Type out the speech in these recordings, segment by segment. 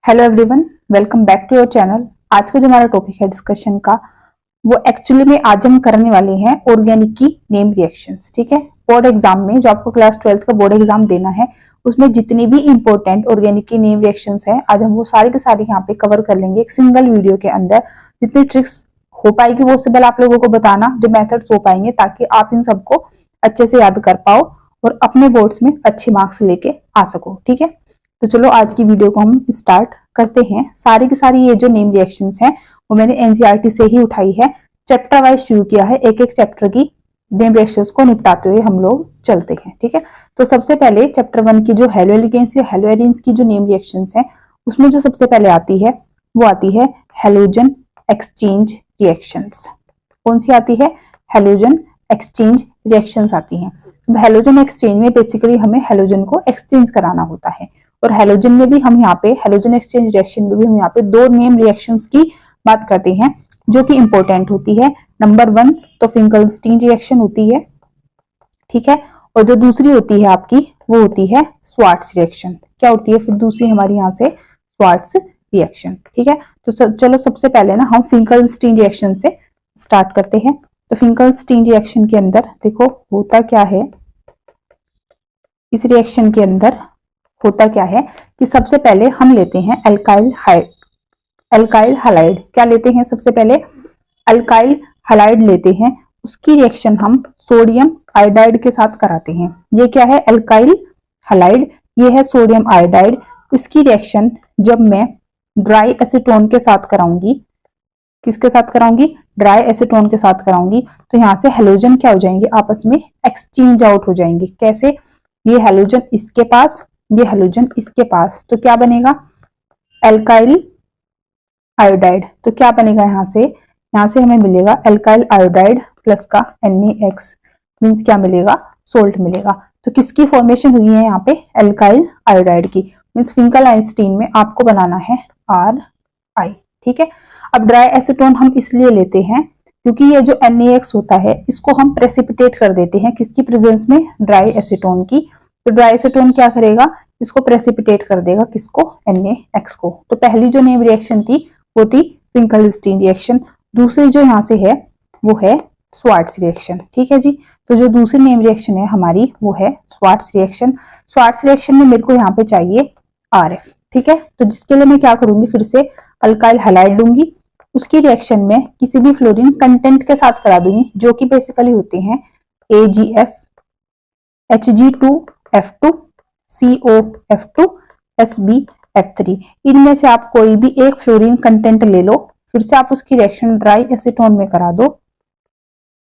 Hello everyone, welcome back to your channel. आज का जो हमारा टॉपिक है डिस्कशन का, वो एक्चुअली में आज हम करने वाले हैं ऑर्गेनिक की नेम रिएक्शंस। ठीक है, बोर्ड एग्जाम में जो आपको क्लास 12th का बोर्ड एग्जाम देना है, उसमें जितनी भी इंपॉर्टेंट ऑर्गेनिक की नेम रिएक्शंस है, आज हम वो सारे के सारे यहाँ पे कवर कर लेंगे एक सिंगल वीडियो के अंदर। जितनी ट्रिक्स हो पाएगी वो सिंपल आप लोगों को बताना, जो मेथड्स हो पाएंगे, ताकि आप इन सबको अच्छे से याद कर पाओ और अपने बोर्ड्स में अच्छे मार्क्स लेके आ सको। ठीक है, तो चलो आज की वीडियो को हम स्टार्ट करते हैं। सारी की सारी ये जो नेम रिएक्शंस हैं वो मैंने एनसीईआरटी से ही उठाई है, चैप्टर वाइज शुरू किया है। एक एक चैप्टर की नेम रिएक्शंस को निपटाते हुए हम लोग चलते हैं। ठीक है, तो सबसे पहले चैप्टर 1 की जो हेलो एलिगेंस या हेलो एरिन्स की जो नेम रिएक्शंस है, उसमें जो सबसे पहले आती है वो आती है हेलोजन एक्सचेंज रिएक्शंस। कौन सी आती है? हेलोजन एक्सचेंज रिएक्शंस आती हैं। हेलोजन एक्सचेंज में बेसिकली हमें हेलोजन को एक्सचेंज कराना होता है, और हेलोजन में भी हम यहाँ पे हेलोजन एक्सचेंज रिएक्शन में भी हम यहाँ पे दो नेम रिएक्शंस की बात करते हैं जो कि इंपॉर्टेंट होती है। नंबर 1 तो फिंकलस्टीन रिएक्शन होती है, ठीक है, और जो दूसरी होती है आपकी वो होती है स्वार्ट्स रिएक्शन। क्या होती है फिर दूसरी हमारी यहाँ से? Swarts reaction. ठीक है, तो चलो सबसे पहले ना हम फिंकलस्टीन रिएक्शन से स्टार्ट करते हैं। तो फिंकलस्टीन रिएक्शन के अंदर देखो होता क्या है, इस रिएक्शन के अंदर होता क्या है कि सबसे पहले हम लेते हैं अल्काइल हैलाइड। क्या लेते हैं? सबसे पहले अल्काइल हैलाइड लेते हैं, उसकी रिएक्शन हम सोडियम आयोडाइड के साथ कराते हैं। ये क्या है? अल्काइल हैलाइड, ये है सोडियम आयोडाइड। इसकी रिएक्शन जब मैं ड्राई एसीटोन के साथ कराऊंगी, किसके साथ कराऊंगी? ड्राई एसीटोन के साथ कराऊंगी, तो यहाँ से हेलोजन क्या हो जाएंगे? आपस में एक्सचेंज आउट हो जाएंगे। कैसे? ये हेलोजन इसके पास, ये हेलोजन इसके पास, तो क्या बनेगा? Alkyl iodide. तो क्या बनेगा यहाँ से हमें मिलेगा एल्काइल आयोडाइड प्लस का NaX, मीन्स क्या मिलेगा? सोल्ट मिलेगा। तो किसकी फॉर्मेशन हुई है यहाँ पे? एल्काइल आयोडाइड की। मीन्स फिंकलस्टीन में आपको बनाना है Ri। ठीक है, अब ड्राई एसीटोन हम इसलिए लेते हैं क्योंकि ये जो NaX होता है इसको हम प्रेसिपिटेट कर देते हैं, किसकी प्रेजेंस में? ड्राई एसीटोन की। तो ड्राई एसीटोन क्या करेगा? इसको प्रेसिपिटेट कर देगा, किसको? NaX को। तो पहली जो नेम रिएक्शन थी वो थी फिंकलस्टीन रिएक्शन। दूसरी जो यहाँ से है वो है स्वार्ट्स रिएक्शन। ठीक है जी, तो जो दूसरी नेम रिएक्शन है हमारी वो है स्वार्ट्स रिएक्शन। स्वार्ट्स रिएक्शन में मेरे को यहाँ पे चाहिए RF। ठीक है, तो जिसके लिए मैं क्या करूंगी? फिर से अल्काइल हैलाइड लूंगी, उसकी रिएक्शन में किसी भी फ्लोरीन कंटेंट के साथ करा दूंगी, जो कि बेसिकली होते हैं AgF, Hg2F2, COF2, SbF3। इनमें से आप कोई भी एक फ्लोरीन कंटेंट ले लो, फिर से आप उसकी रिएक्शन ड्राई एसीटोन में करा दो,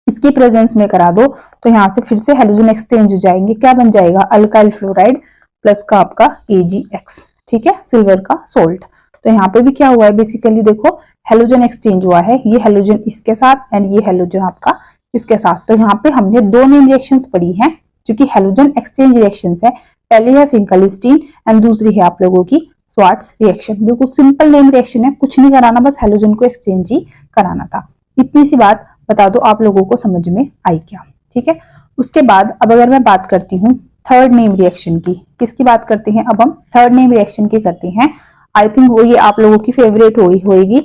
इसकी प्रेजेंस में करा दो, तो यहाँ से फिर से हेलोजन एक्सचेंज हो जाएंगे। क्या बन जाएगा? अल्काइल फ्लोराइड प्लस का आपका AgX। ठीक है, सिल्वर का सोल्ट। तो यहाँ पे भी क्या हुआ है? बेसिकली देखो हेलोजन एक्सचेंज हुआ है, ये हेलोजन इसके साथ एंड ये हेलोजन आपका इसके साथ। तो यहाँ पे हमने दो नेम रिएक्शंस पढ़ी हैं जो कि हेलोजन एक्सचेंज रिएक्शंस है। पहली है फिंकलस्टीन एंड दूसरी है आप लोगों की स्वार्ट्स रिएक्शन। बिल्कुल सिंपल नेम रिएक्शन है, कुछ नहीं कराना, बस हेलोजन को एक्सचेंज ही कराना था। इतनी सी बात बता दो, आप लोगों को समझ में आई क्या? ठीक है, उसके बाद अब अगर मैं बात करती हूँ थर्ड नेम रिएक्शन की, किसकी बात करते हैं? अब हम थर्ड नेम रिएक्शन की करते हैं। आई थिंक वो ये आप लोगों की फेवरेट होगी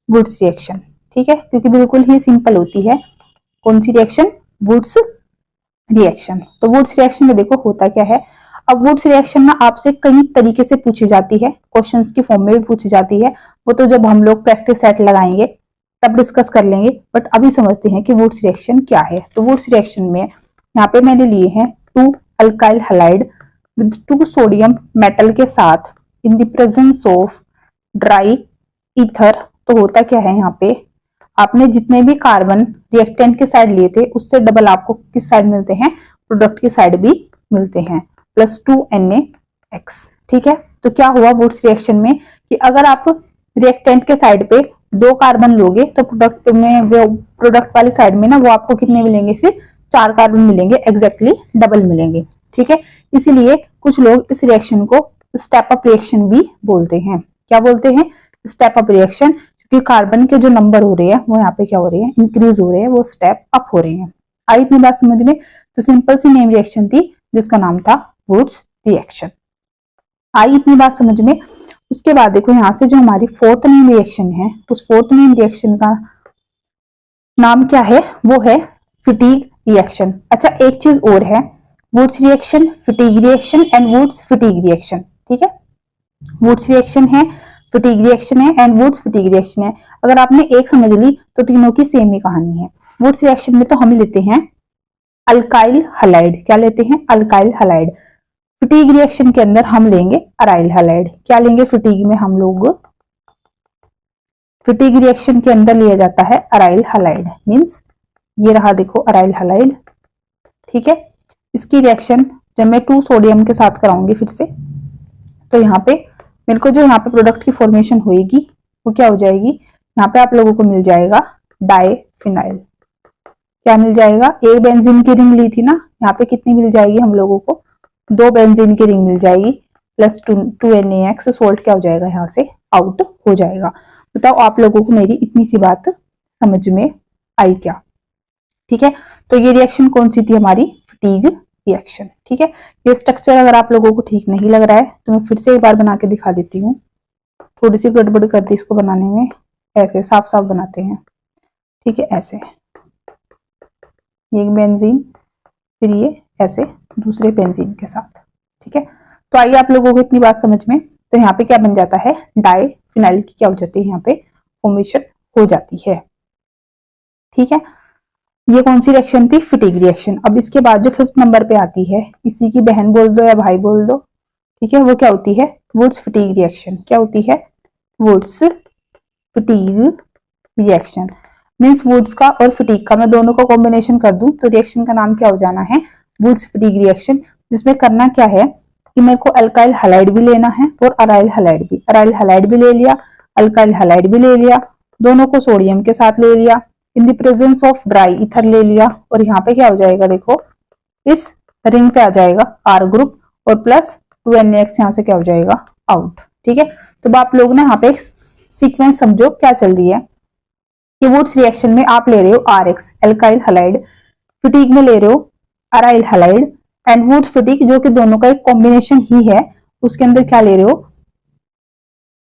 वुड्स रिएक्शन। ठीक है, क्योंकि बिल्कुल ही सिंपल होती है। कौन सी रिएक्शन? Wurtz reaction. तो वुड्स रिएक्शन में देखो होता क्या है। अब वुड्स रिएक्शन ना आपसे कई तरीके से पूछी जाती है, क्वेश्चंस की फॉर्म में भी पूछी जाती है। वो तो जब हम लोग प्रैक्टिस सेट लगाएंगे तब डिस्कस कर लेंगे, बट अभी समझते हैं कि वुड्स रिएक्शन क्या है। तो वुड्स रिएक्शन में यहाँ पे मैंने लिए हैं 2 alkyl halide with 2 sodium metal के साथ इन the presence of dry ether. तो होता क्या है यहाँ पे, आपने जितने भी कार्बन रिएक्टेंट के साइड लिए थे उससे डबल आपको किस साइड मिलते हैं? प्रोडक्ट की साइड भी मिलते हैं, प्लस 2 NaX। ठीक है, तो क्या हुआ वुड्स रिएक्शन में कि अगर आप रिएक्टेंट के साइड पे 2 कार्बन लोगे तो प्रोडक्ट में, वो प्रोडक्ट वाली साइड में ना, वो आपको कितने मिलेंगे? फिर 4 कार्बन मिलेंगे, एग्जैक्टली डबल मिलेंगे। ठीक है, इसीलिए कुछ लोग इस रिएक्शन को स्टेप अप रिएक्शन भी बोलते हैं। क्या बोलते हैं? स्टेप अप रिएक्शन, क्योंकि कार्बन के जो नंबर हो रहे हैं वो यहाँ पे क्या हो रहे हैं? इंक्रीज हो रहे हैं, वो स्टेप अप हो रहे हैं। आई इतनी बात समझ में? तो सिंपल सी नेम रिएक्शन थी जिसका नाम था वुड्स रिएक्शन। आई इतनी बात समझ में? उसके बाद देखो यहाँ से जो हमारी फोर्थ नेम रिएक्शन है, उस फोर्थ नेम रिएक्शन का नाम क्या है, वो है फिटीग रिएक्शन। अच्छा एक चीज और है, Wurtz reaction, Fittig reaction and Wurtz Fittig reaction. ठीक है, वुड्स रिएक्शन है, फिटीग रिएक्शन है एंड वुड्स फिटीग रिएक्शन है। अगर आपने एक समझ ली तो तीनों की सेम ही कहानी है। वुड्स रिएक्शन में तो हम लेते हैं अल्काइल हलाइड, क्या लेते हैं, अल्काइल हलाइड। फिटीग रिएक्शन के अंदर हम लेंगे अराइल हलाइड। क्या लेंगे फिटीग में हम लोग, फिटीग रिएक्शन के अंदर लिया जाता है अराइल हलाइड, मींस ये रहा देखो अराइल हलाइड। ठीक है, इसकी रिएक्शन जब मैं 2 सोडियम के साथ कराऊंगी फिर से, तो यहाँ पे मेरे को जो यहाँ पे प्रोडक्ट की फॉर्मेशन होगी वो क्या हो जाएगी, यहाँ पे आप लोगों को मिल जाएगा डाइफिनाइल। क्या मिल जाएगा, एक बेंजीन की रिंग ली थी ना, यहाँ पे कितनी मिल जाएगी हम लोगों को, 2 बेंजीन की रिंग मिल जाएगी प्लस 2NaX। सोल्ट क्या हो जाएगा, यहाँ से आउट हो जाएगा। बताओ आप लोगों को मेरी इतनी सी बात समझ में आई क्या। ठीक है, तो ये रिएक्शन कौन सी थी हमारी, फिटीग रिएक्शन। ठीक है, ये स्ट्रक्चर अगर आप लोगों को ठीक नहीं लग रहा है तो मैं फिर से एक बार बना के दिखा देती हूँ। थोड़ी सी गड़बड़ कर दी इसको बनाने में, ऐसे साफ साफ बनाते हैं। ठीक है, ऐसे ये बेंजीन, फिर ये ऐसे दूसरे बेंजीन के साथ। ठीक है, तो आइए आप लोगों को इतनी बात समझ में। तो यहाँ पे क्या बन जाता है, डाइफिनाइल की क्या हो जाती है, यहाँ पे फॉर्मेशन हो जाती है। ठीक है, ये कौन सी रिएक्शन थी, फिटीग रिएक्शन। अब इसके बाद जो 5th नंबर पे आती है, इसी की बहन बोल दो या भाई बोल दो, ठीक है, वो क्या होती है, वुड्स फिटीग रिएक्शन। क्या होती है, Wurtz Fittig reaction. Means Wurtz का और फिटीग का मैं दोनों का कॉम्बिनेशन कर दूं तो रिएक्शन का नाम क्या हो जाना है, वुड्स फिटीग रिएक्शन। जिसमें करना क्या है कि मेरे को अल्काइल हलाइड भी लेना है और अराइल हलाइड भी। अराइल हलाइड भी ले लिया, अल्काइल हलाइड भी ले लिया, दोनों को सोडियम के साथ ले लिया, इन the presence of dry ether ले लिया, और यहाँ पे क्या हो जाएगा देखो, इस रिंग पे आ जाएगा R ग्रुप और प्लस 2NaX यहाँ से क्या हो जाएगा, आउट। ठीक है, तो आप लोग ना यहाँ पे सीक्वेंस समझो क्या चल रही है कि वुड्स रिएक्शन में आप ले रहे हो RX एल्काइल हलाइड, फिटीग में ले रहे हो aryl halide and Wurtz Fittig जो कि दोनों का एक कॉम्बिनेशन ही है, उसके अंदर क्या ले रहे हो,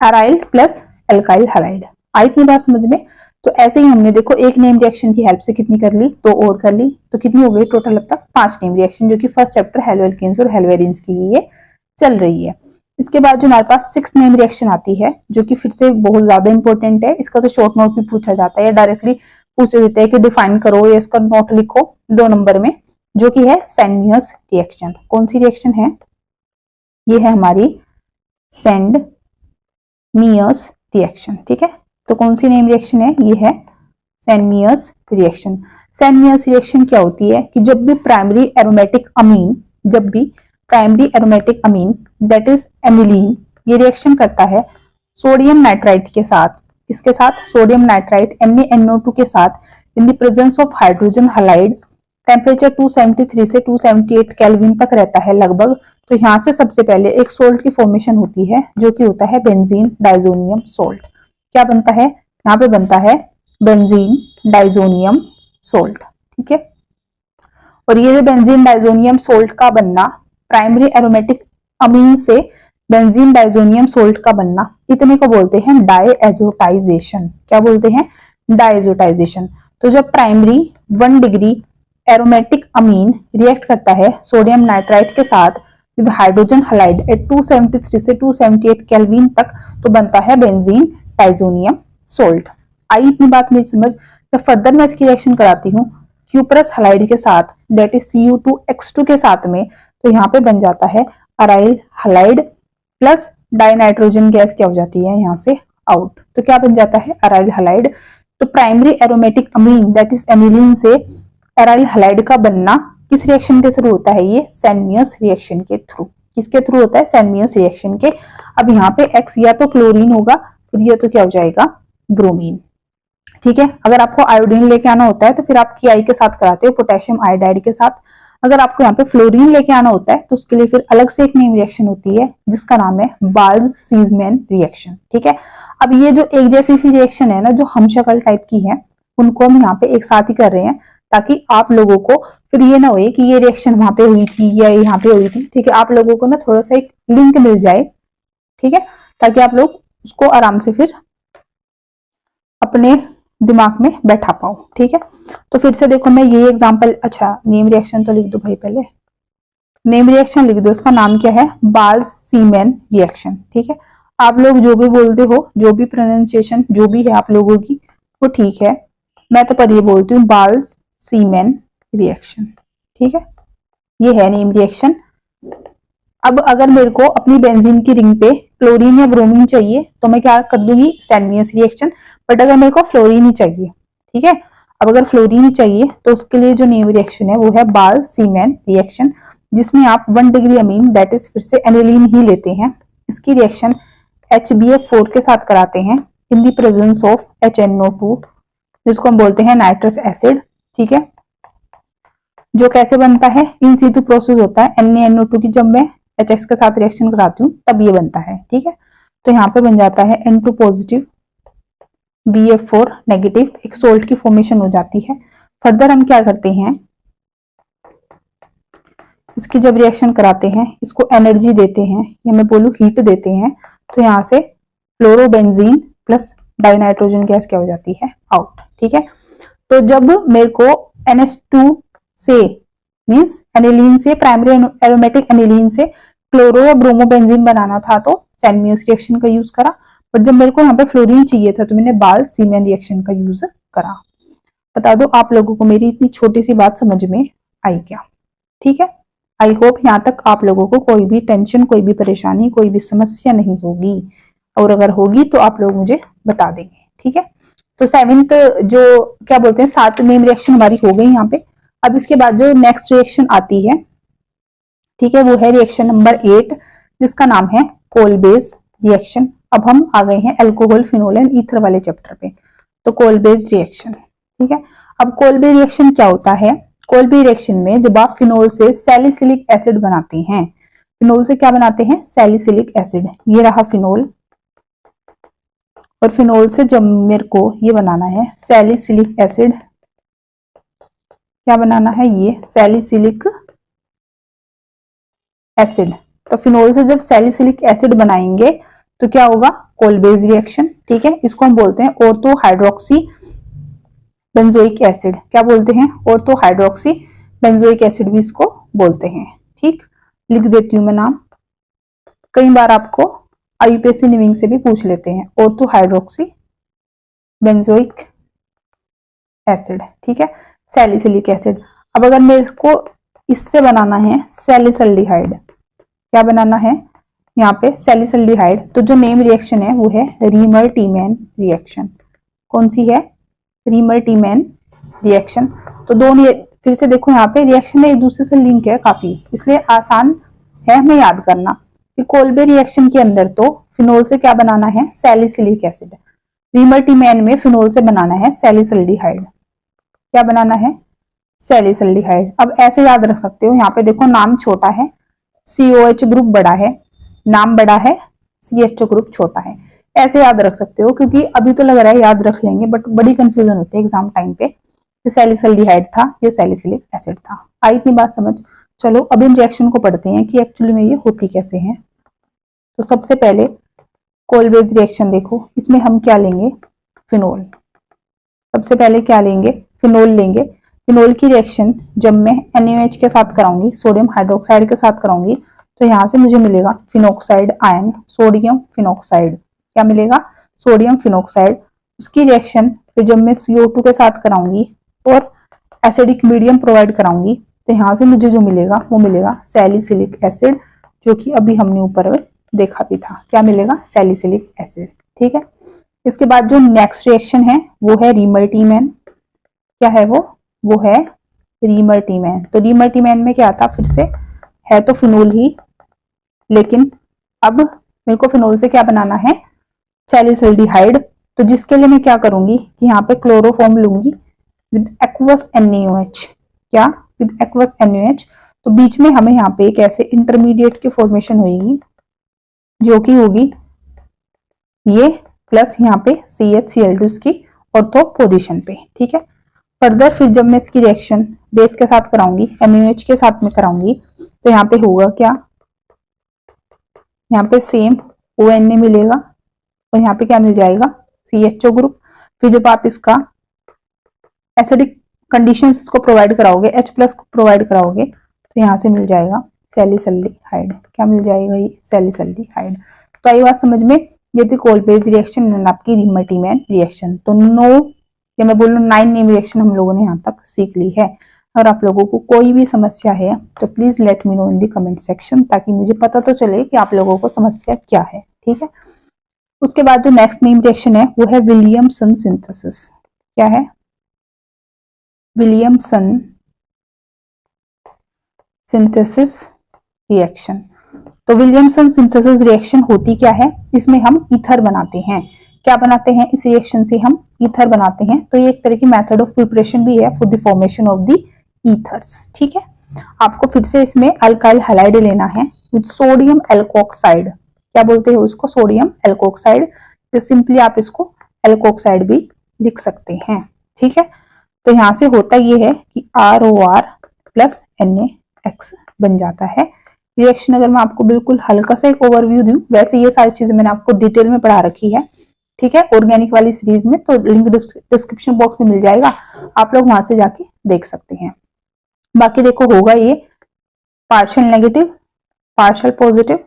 अराइल प्लस एल्काइल हलाइड। आई इतनी बात समझ में। तो ऐसे ही हमने देखो एक नेम रिएक्शन की हेल्प से कितनी कर ली, 2 और कर ली, तो कितनी हो गई टोटल अब तक 5 नेम रिएक्शन, जो कि फर्स्ट चैप्टर हेलोएल्केन्स और हेलोवेरिन्स की ये चल रही है। इसके बाद जो हमारे पास 6th नेम रिएक्शन आती है, जो कि फिर से बहुत ज्यादा इंपॉर्टेंट है। इसका तो शॉर्ट नोट भी पूछा जाता है या डायरेक्टली पूछ देते हैं कि डिफाइन करो या इसका नोट लिखो 2 नंबर में, जो कि है सेंड-मीयर्स रिएक्शन। कौन सी रिएक्शन है, ये है हमारी सेंड-मीयर्स रिएक्शन। ठीक है, तो कौन सी नेम रिएक्शन है, ये है सेंड-मीयर्स रिएक्शन। सेंड-मीयर्स रिएक्शन क्या होती है कि जब भी primary aromatic amine that is aniline, ये रिएक्शन करता है सोडियम नाइट्राइट के साथ, किसके साथ, सोडियम नाइट्राइट NaNO2 के साथ, इन the presence of hydrogen halide. Temperature 273 से 278 केल्विन तक रहता है लगभग। तो यहाँ से सबसे पहले एक सोल्ट की फॉर्मेशन होती है, जो कि होता है बेंजीन डाइजोनियम सोल्ट। क्या बनता है, यहाँ पे बनता है बेंजीन डाइजोनियम सोल्ट। ठीक है, और ये जो बेंजीन डाइजोनियम सोल्ट का बनना, प्राइमरी एरोमेटिक अमीन से बेंजीन डाइजोनियम सोल्ट का बनना, इतने को बोलते हैं डायएजोटाइजेशन। क्या बोलते हैं, डायएजोटाइजेशन। तो जब प्राइमरी 1 डिग्री एरोमेटिक अमीन रिएक्ट करता है सोडियम नाइट्राइट के साथ विद हाइड्रोजन हलाइड एट 273 से 278 केल्विन तक, तो बनता है बेंजीन डाइजोनियम सोल्ट। आई इतनी बात मेरी समझ। तो फर्दर मैं इसकी रिएक्शन कराती हूँ क्यूपरस हलाइड के साथ, दैट इज Cu2X2 के साथ में, तो यहाँ पे बन जाता है aryl halide plus dinitrogen gas क्या हो जाती है यहाँ से आउट। तो क्या बन जाता है, अराइल हलाइड। तो primary aromatic amine that is aniline से अराइल हलाइड का बनना किस रिएक्शन के थ्रू होता है, ये सेंड-मीयर्स रिएक्शन के थ्रू। किसके थ्रू होता है, सेंड-मीयर्स रिएक्शन के। अब यहाँ पे X या तो क्लोरीन होगा, फिर ये तो क्या हो जाएगा, ब्रोमीन। ठीक है, अगर आपको आयोडीन लेके आना होता है तो फिर आप KI के साथ कराते हो, पोटेशियम आयोडाइड के साथ। अगर आपको यहाँ पे फ्लोरीन लेके आना होता है तो उसके लिए फिर अलग से एक नेम रिएक्शन होती है, जिसका नाम है बाल्ज-सीजमैन रिएक्शन। ठीक है, अब ये जो एक जैसी सी रिएक्शन है ना, जो हमशक्ल टाइप की है, उनको हम यहाँ पे एक साथ ही कर रहे हैं, ताकि आप लोगों को फिर ये ना हो कि ये रिएक्शन वहां पे हुई थी या यहाँ पे हुई थी। ठीक है, आप लोगों को ना थोड़ा सा एक लिंक मिल जाए। ठीक है, ताकि आप लोग उसको आराम से फिर अपने दिमाग में बैठा पाओ। ठीक है, तो फिर से देखो मैं ये एग्जांपल, अच्छा नेम रिएक्शन तो लिख दो भाई, पहले नेम रिएक्शन लिख दो। इसका नाम क्या है? बाल्स सीमेन रिएक्शन। ठीक है, आप लोग जो भी बोलते हो, जो भी प्रोनाउंसिएशन जो भी है आप लोगों की, वो ठीक है। मैं तो पर ये बोलती हूँ बाल्स सीमेन रिएक्शन। ठीक है, ये है नेम रिएक्शन। अब अगर मेरे को अपनी बेंजीन की रिंग पे क्लोरीन या ब्रोमीन चाहिए तो मैं क्या कर दूंगी? सैलमियस रिएक्शन। बट अगर मेरे को फ्लोरीन ही चाहिए, ठीक है, अब अगर फ्लोरीन ही चाहिए तो उसके लिए जो नेम रिएक्शन है वो है बाल सीमेन रिएक्शन, जिसमें आप 1 डिग्री अमीन दैट इज फिर से एनिलीन ही लेते हैं। इसकी रिएक्शन HBF4 के साथ कराते हैं इन द प्रेजेंस ऑफ HNO2, जिसको हम बोलते हैं नाइट्रस एसिड। ठीक है, जो कैसे बनता है? इन सीटू प्रोसेस होता है। NaNO2 की जब मैं HX के साथ रिएक्शन कराती हूँ तब ये बनता है। ठीक है, तो यहाँ पे बन जाता है N2 पॉजिटिव BF4 नेगेटिव, एक सोल्ट की फॉर्मेशन हो जाती है। फर्दर हम क्या करते हैं, इसकी जब रिएक्शन कराते हैं, इसको एनर्जी देते हैं या मैं बोलूँ हीट देते हैं, तो यहाँ से फ्लोरोबेंजीन प्लस डाइनाइट्रोजन गैस क्या हो जाती है? आउट। ठीक है, तो जब मेरे को NH2 से मींस एनिलीन से, प्राइमरी एरोमेटिक एनिलीन से क्लोरो या ब्रोमोबेंजीन बनाना था तो सैलमियस रिएक्शन का यूज करा। बट जब मेरे को यहाँ पे फ्लोरीन चाहिए था तो मैंने बाल सीमेन रिएक्शन का यूज करा। बता दो आप लोगों को मेरी इतनी छोटी सी बात समझ में आई क्या? ठीक है, आई होप यहाँ तक आप लोगों को कोई भी टेंशन, कोई भी परेशानी, कोई भी समस्या नहीं होगी, और अगर होगी तो आप लोग मुझे बता देंगे। ठीक है, तो 7th जो क्या बोलते हैं 7 नेम रिएक्शन हमारी हो गई यहाँ पे। अब इसके बाद जो नेक्स्ट रिएक्शन आती है, ठीक है, वो है रिएक्शन नंबर 8, जिसका नाम है कोलबेज रिएक्शन। अब हम आ गए हैं अल्कोहल, फिनोल एंड ईथर वाले चैप्टर पे। तो कोलबेज रिएक्शन, ठीक है, अब कोलबे रिएक्शन क्या होता है? कोलबे रिएक्शन में जब आप फिनोल से सैलिसिलिक एसिड बनाते हैं, फिनोल से क्या बनाते हैं? Salicylic acid. ये रहा फिनोल, और फिनोल से जब मेरे को ये बनाना है सैलिसिलिक एसिड, क्या बनाना है? ये सैलिसिलिक एसिड। तो फिनोल से जब सैलिसिलिक एसिड बनाएंगे तो क्या होगा? कोलबेज रिएक्शन। ठीक है, इसको हम बोलते हैं ऑर्थो हाइड्रोक्सी बेंजोइक एसिड। क्या बोलते हैं? ऑर्थो हाइड्रोक्सी बेंजोइक एसिड भी इसको बोलते हैं। ठीक, लिख देती हूं मैं नाम, कई बार आपको IUPAC निविंग से भी पूछ लेते हैं, ऑर्थो हाइड्रोक्सी बेंजोइक एसिड। ठीक है, सैलिसिलिक एसिड। अब अगर मेरे को इससे बनाना है सैलिसल्डिहाइड, क्या बनाना है यहाँ पे? सैलिसल्डिहाइड। तो जो नेम रिएक्शन है वो है रीमर-टीमैन रिएक्शन। कौन सी है? रीमर-टीमैन रिएक्शन। तो दोनों फिर से देखो यहाँ पे रिएक्शन में एक दूसरे से लिंक है काफी, इसलिए आसान है हमें याद करना कि कोलबे रिएक्शन के अंदर तो फिनोल से क्या बनाना है? Salicylic acid. रीमर-टीमैन में फिनोल से बनाना है सैलिसल्डिहाइड। क्या बनाना है? सैलिसल्डिहाइड। अब ऐसे याद रख सकते हो, यहाँ पे देखो नाम छोटा है, COH ग्रुप बड़ा है, नाम बड़ा है, CHO ग्रुप छोटा है। ऐसे याद रख सकते हो, क्योंकि अभी तो लग रहा है याद रख लेंगे बट बड़ी कंफ्यूजन होती है एग्जाम टाइम पे, ये सैलिसल्डिहाइड था, ये सैलिसिलिक एसिड था। आई इतनी बात समझ? चलो अब इन रिएक्शन को पढ़ते हैं कि एक्चुअली में ये होती कैसे है। तो सबसे पहले कोलबेज रिएक्शन देखो, इसमें हम क्या लेंगे? फिनोल। सबसे पहले क्या लेंगे? फिनोल लेंगे। फिनोल की रिएक्शन जब मैं NaOH के साथ कराऊंगी, सोडियम हाइड्रोक्साइड के साथ कराऊंगी, तो यहाँ से मुझे मिलेगा फिनोक्साइड आयन, सोडियम फिनोक्साइड। क्या मिलेगा? Sodium phenoxide. उसकी रिएक्शन फिर जब मैं CO2 के साथ कराऊंगी और एसिडिक मीडियम प्रोवाइड कराऊंगी, तो यहाँ से मुझे जो मिलेगा वो मिलेगा सैलिसिलिक एसिड, जो कि अभी हमने ऊपर देखा भी था। क्या मिलेगा? Salicylic acid. ठीक है, इसके बाद जो नेक्स्ट रिएक्शन है वो है रीमर-टीमैन। क्या है वो है रीमर-टीमैन। तो रीमर-टीमैन में क्या था? फिर से है तो फिनोल ही, लेकिन अब मेरे को फिनोल से क्या बनाना है? सैलिसल्डिहाइड। तो जिसके लिए मैं क्या करूंगी कि यहाँ पे क्लोरोफॉर्म लूंगी विद एक्वस NaOH। क्या? With aqueous NaOH। तो बीच में हमें यहाँ पे एक ऐसे इंटरमीडिएट की फॉर्मेशन होगी, जो कि होगी ये प्लस यहाँ पे CHCl2 इसकी ऑर्थो पोजीशन पे। ठीक है, फर्दर फिर जब मैं इसकी रिएक्शन बेस के साथ कराऊंगी, NaOH के साथ में कराऊंगी, तो यहाँ पे होगा क्या? यहाँ पे सेम ONA मिलेगा और यहाँ पे क्या मिल जाएगा, CHO ग्रुप। फिर जब आप इसका एसिडिक कंडीशंस इसको प्रोवाइड कराओगे, H+ को प्रोवाइड कराओगे, तो यहाँ से मिल जाएगा सैलिसल्डिहाइड। क्या मिल जाएगा, ये सैलिसल्डिहाइड। तो आई बात समझ में, ये थी कोलपेज रिएक्शन एंड आपकी रिमल्टीमैन रिएक्शन। तो 9 या मैं बोल रहा हूँ 9 नेम रिएक्शन हम लोगों ने यहाँ तक सीख ली है। अगर आप लोगों को कोई भी समस्या है तो please let me know in the comment section, ताकि मुझे पता तो चले कि आप लोगों को समस्या क्या है। ठीक है, उसके बाद जो नेक्स्ट नेम रिएक्शन है वो है विलियमसन सिंथेसिस। क्या है, विलियमसन सिंथेसिस रिएक्शन। तो विलियमसन सिंथेसिस रिएक्शन होती क्या है, इसमें हम ईथर बनाते हैं। क्या बनाते हैं, इस रिएक्शन से हम ईथर बनाते हैं। तो ये एक तरह की मेथड ऑफ प्रिपरेशन भी है for the formation of the ethers. ठीक है, आपको फिर से इसमें अल्काइल हैलाइड लेना है विद सोडियम एल्कोक्साइड। क्या बोलते हैं उसको, सोडियम एल्कोक्साइड। तो सिंपली आप इसको एल्कोक्साइड भी लिख सकते हैं। ठीक है, तो यहां से होता ये है कि ROR प्लस NaX बन जाता है। रिएक्शन अगर मैं आपको बिल्कुल हल्का सा एक ओवरव्यू दूं, वैसे ये सारी चीजें मैंने आपको डिटेल में पढ़ा रखी है। ठीक है, ऑर्गेनिक वाली सीरीज में, तो लिंक डिस्क्रिप्शन बॉक्स में मिल जाएगा, आप लोग वहां से जाके देख सकते हैं। बाकी देखो होगा ये पार्शियल नेगेटिव पार्शियल पॉजिटिव,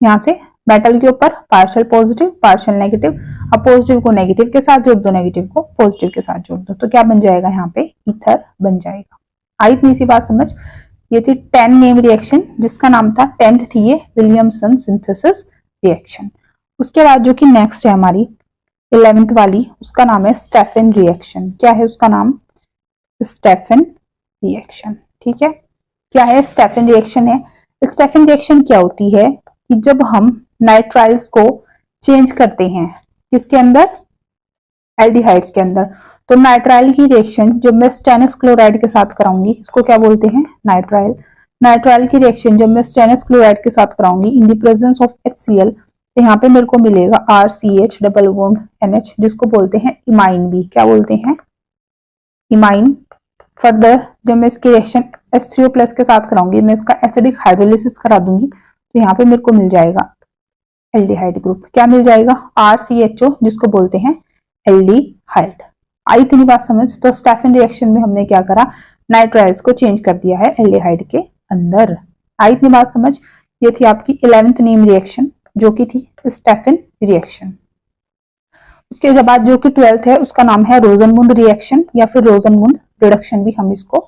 यहाँ से मेटल के ऊपर पार्शियल पॉजिटिव पार्शियल नेगेटिव। अब पॉजिटिव को नेगेटिव के साथ जोड़ दो, नेगेटिव को पॉजिटिव के साथ जोड़ दो, तो क्या बन जाएगा, यहाँ पे ईथर बन जाएगा। आई इतनी सी बात समझ। ये थी 10 नेम रिएक्शन, जिसका नाम था 10th थी ये विलियमसन सिंथेसिस रिएक्शन। उसके बाद जो कि नेक्स्ट है हमारी 11th वाली, उसका नाम है स्टेफन रिएक्शन। क्या है उसका नाम, स्टेफन रिएक्शन। ठीक है, क्या है स्टेफन रिएक्शन है। स्टेफन रिएक्शन क्या होती है कि जब हम नाइट्राइल्स को चेंज करते हैं किसके अंदर, एल्डिहाइड्स के अंदर। तो नाइट्राइल की रिएक्शन जब मैं स्टेनस क्लोराइड के साथ कराऊंगी, इसको क्या बोलते हैं, नाइट्राइल। नाइट्राइल की रिएक्शन जब मैं स्टेनस क्लोराइड के साथ कराऊंगी in the presence of HCl, तो यहाँ पे मेरे को मिलेगा RCH डबल बॉन्ड NH, जिसको बोलते हैं इमाइन भी। क्या बोलते हैं, इमाइन। फर्दर जब मैं इसकी रिएक्शन H3O+ के साथ कराऊंगी, मैं इसका एसिडिक हाइड्रोलिसिस करा दूंगी, तो यहाँ पे मेरे को मिल जाएगा एल्डिहाइड ग्रुप। क्या मिल जाएगा, RCHO, जिसको बोलते हैं एल्डिहाइड। आई इतनी बात समझ। तो स्टेफन रिएक्शन में हमने क्या करा, नाइट्राइल्स को चेंज कर दिया है एल्डिहाइड के अंदर। आई इतनी बात समझ। ये थी आपकी 11th नेम रिएक्शन, जो कि थी स्टेफन रिएक्शन। उसके बाद जो कि 12th है, उसका नाम है रोजनमुंड रिएक्शन, या फिर रोजनमुंड रिडक्शन भी हम इसको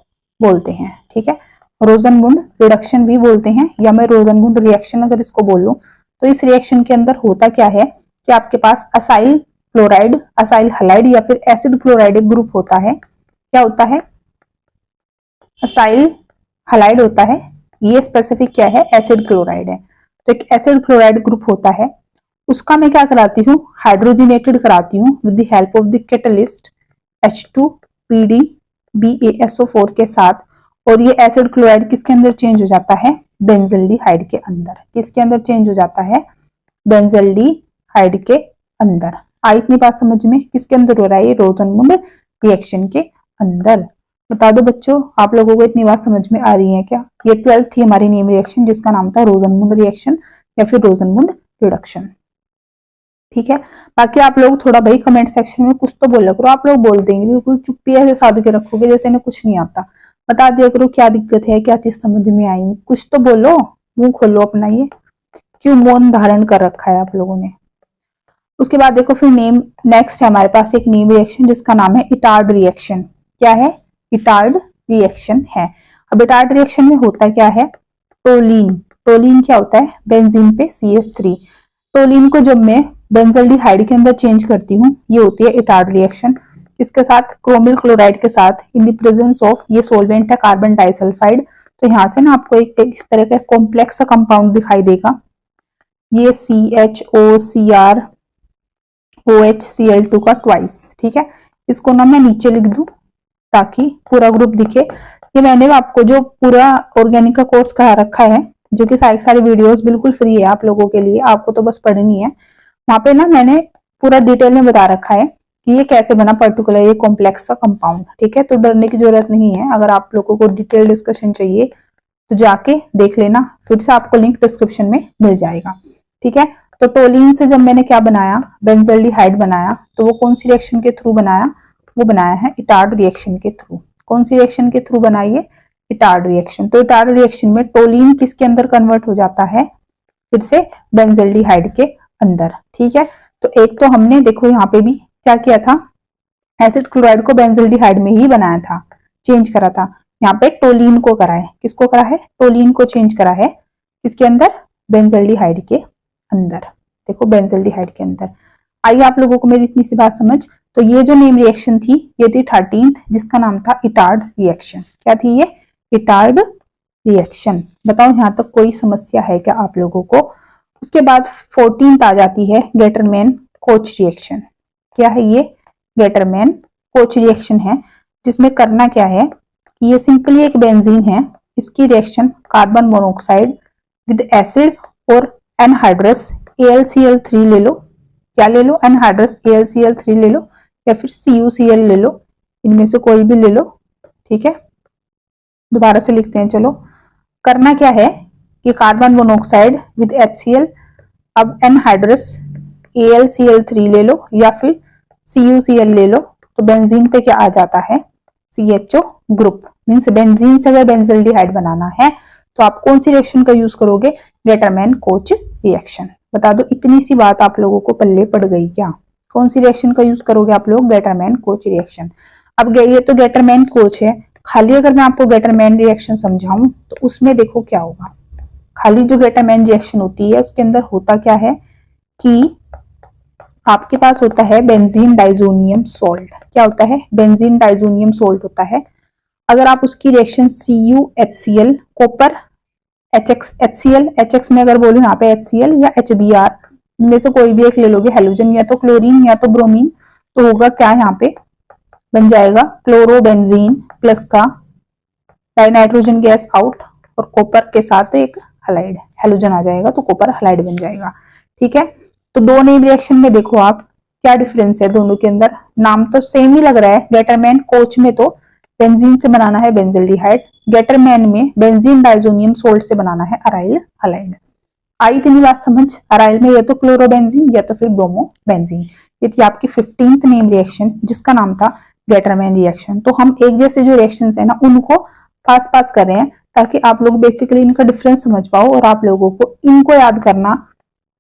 बोलते हैं। ठीक है, रोजनमुंड रिडक्शन भी बोलते हैं, या मैं रोजनमुंड रिएक्शन अगर इसको बोलूं, तो इस रिएक्शन के अंदर होता क्या है कि आपके पास असाइल क्लोराइड, असाइल हैलाइड या फिर एसिड क्लोराइड एक ग्रुप होता है। क्या होता है, असाइल हैलाइड होता है, ये स्पेसिफिक क्या है, एसिड क्लोराइड है। तो एक एसिड क्लोराइड ग्रुप होता है, उसका मैं क्या कराती हूँ, हाइड्रोजनेटेड कराती हूँ with the help of the catalyst H2PdBaSO4 के साथ। और ये एसिड क्लोराइड किसके अंदर चेंज हो जाता है, बेंजल्डिहाइड के अंदर। किसके अंदर चेंज हो जाता है, बेंजल्डिहाइड के अंदर। आई इतनी बात समझ में, किसके अंदर हो रहा है, ये रोजनमुंड रिएक्शन के अंदर। बता दो बच्चों, आप लोगों को इतनी बात समझ में आ रही है क्या। ये 12th थी हमारी नेम रिएक्शन, जिसका नाम था रोजनमुंड रिएक्शन या फिर रोजनमुंड रिडक्शन। ठीक है, बाकी आप लोग थोड़ा भाई कमेंट सेक्शन में कुछ तो बोला करो। आप लोग बोल देंगे बिल्कुल चुप्पी ऐसे साध के रखोगे जैसे इन्हें कुछ नहीं आता। बता दिया करो क्या दिक्कत है, क्या चीज समझ में आई, कुछ तो बोलो, मुंह खोलो अपना। ये क्यों मौन धारण कर रखा है आप लोगों ने। उसके बाद देखो फिर नेम नेक्स्ट है हमारे पास एक नेम रिएक्शन, जिसका नाम है इटार्ड रिएक्शन। क्या है, इटार्ड रिएक्शन है। अब इटार्ड रिएक्शन में होता क्या है, टोलीन। टोलीन क्या होता है, बेंजीन पे CH3। टोलीन को जब मैं बेंजल्डिहाइड के अंदर चेंज करती हूँ, ये होती है इटार्ड रिएक्शन। इसके साथ क्रोमिल क्लोराइड के साथ इन द प्रेजेंस ऑफ, ये सोलवेंट है कार्बन डाइसल्फाइड। तो यहाँ से ना आपको एक इस तरह का कॉम्प्लेक्स कंपाउंड दिखाई देगा, ये CHOCr OHCl2 का ट्वाइस। ठीक है, इसको ना मैं नीचे लिख दूं ताकि पूरा ग्रुप दिखे। ये मैंने आपको जो पूरा ऑर्गेनिक का कोर्स करा रखा है, जो कि सारी वीडियोस बिल्कुल फ्री है आप लोगों के लिए, आपको तो बस पढ़नी है। वहां पे ना मैंने पूरा डिटेल में बता रखा है कि ये कैसे बना पर्टिकुलर ये कॉम्प्लेक्स का कंपाउंड। ठीक है, तो डरने की जरूरत नहीं है। अगर आप लोगों को डिटेल डिस्कशन चाहिए तो जाके देख लेना, फिर से आपको लिंक डिस्क्रिप्शन में मिल जाएगा। ठीक है, तो टोलीन से जब मैंने क्या बनाया, बेंजल्डिहाइड बनाया, तो वो कौन सी रिएक्शन के थ्रू बनाया, वो बनाया है इटार्ड रिएक्शन के थ्रू। कौन सी रिएक्शन के थ्रू बनाई है, इटार्ड रिएक्शन। तो इटार्ड रिएक्शन में टोलीन किसके अंदर कन्वर्ट हो जाता है, फिर से बेंजल्डिहाइड के अंदर। ठीक है, तो एक तो हमने देखो यहाँ पे भी क्या किया था, एसिड क्लोराइड को बेंजल्डिहाइड में ही बनाया था, चेंज करा था। यहाँ पे टोलीन को करा है, किसको करा है, टोलीन को चेंज करा है, किसके अंदर, बेंजल्डिहाइड के अंदर। देखो बेंजल्डिहाइड के अंदर। आइए आप लोगों को मेरी इतनी सी बात समझ। तो ये जो नेम रिएक्शन थी ये थी 13th, जिसका नाम था इटार्ड रिएक्शन। क्या थी ये, इटार्ड रिएक्शन। बताओ यहाँ तक कोई समस्या है क्या आप लोगों को। उसके बाद 14th आ जाती है गेटरमैन कोच रिएक्शन। क्या है ये, गेटरमैन कोच रिएक्शन है, जिसमें करना क्या है कि ये सिंपली एक बेंजीन है, इसकी reaction carbon monoxide with acid और एनहाइड्रस AlCl3 ले लो। क्या ले लो, एनहाइड्रस AlCl3 ले लो, या फिर CuCl ले लो, इनमें से कोई भी ले लो। ठीक है, दोबारा से लिखते हैं। चलो, करना क्या है कि कार्बन मोनोऑक्साइड विद HCl, अब एनहाइड्रस AlCl3 ले लो या फिर CuCl ले लो, तो बेंजीन पे क्या आ जाता है, CHO ग्रुप। मीन्स बेंजीन से अगर बेंजल्डिहाइड बनाना है तो आप कौन सी रिएक्शन का यूज करोगे, गेटरमैन कोच रिएक्शन। बता दो, इतनी सी बात आप लोगों को पल्ले पड़ गई क्या। कौन सी रिएक्शन का यूज करोगे आप लोग, गेटरमैन कोच रिएक्शन। अब ये तो गेटरमैन कोच है, खाली अगर मैं आपको गेटरमैन रिएक्शन समझाऊं तो उसमें देखो क्या होगा। खाली जो गेटरमैन रिएक्शन होती है उसके अंदर होता क्या है कि आपके पास होता है बेंजीन डाइजोनियम सोल्ट। क्या होता है, बेंजीन डाइजोनियम सोल्ट होता है। अगर आप उसकी reaction CuHCl copper HCl, HX में अगर बोलूं यहाँ पे HCl या HBr, इनमें से कोई भी एक ले लोगे, हेलोजन या तो क्लोरीन या तो ब्रोमीन, तो होगा क्या, यहाँ पे बन जाएगा क्लोरोबेंजीन प्लस का डाइनाइट्रोजन गैस आउट, और कॉपर के साथ एक हलाइड, हेलोजन आ जाएगा, तो कॉपर हलाइड बन जाएगा। ठीक है, तो दो नेम रिएक्शन में देखो आप क्या डिफरेंस है दोनों के अंदर। नाम तो सेम ही लग रहा है, गेटरमैन कोच में तो बेंजीन से बनाना है बेंजल्डिहाइड, गेटरमैन में बेंजीन डाइजोनियम सोल्ट से बनाना है अराइल हलाइड। आई इतनी बात समझ। अराइल में या तो क्लोरोबेंजीन या तो फिर ब्रोमोबेंजीन। ये थी आपकी 15th नेम रिएक्शन, जिसका नाम था गेटरमैन रिएक्शन। तो हम एक जैसे जो रिएक्शन है ना उनको पास पास कर रहे हैं, ताकि आप लोग बेसिकली इनका डिफरेंस समझ पाओ और आप लोगों को इनको याद करना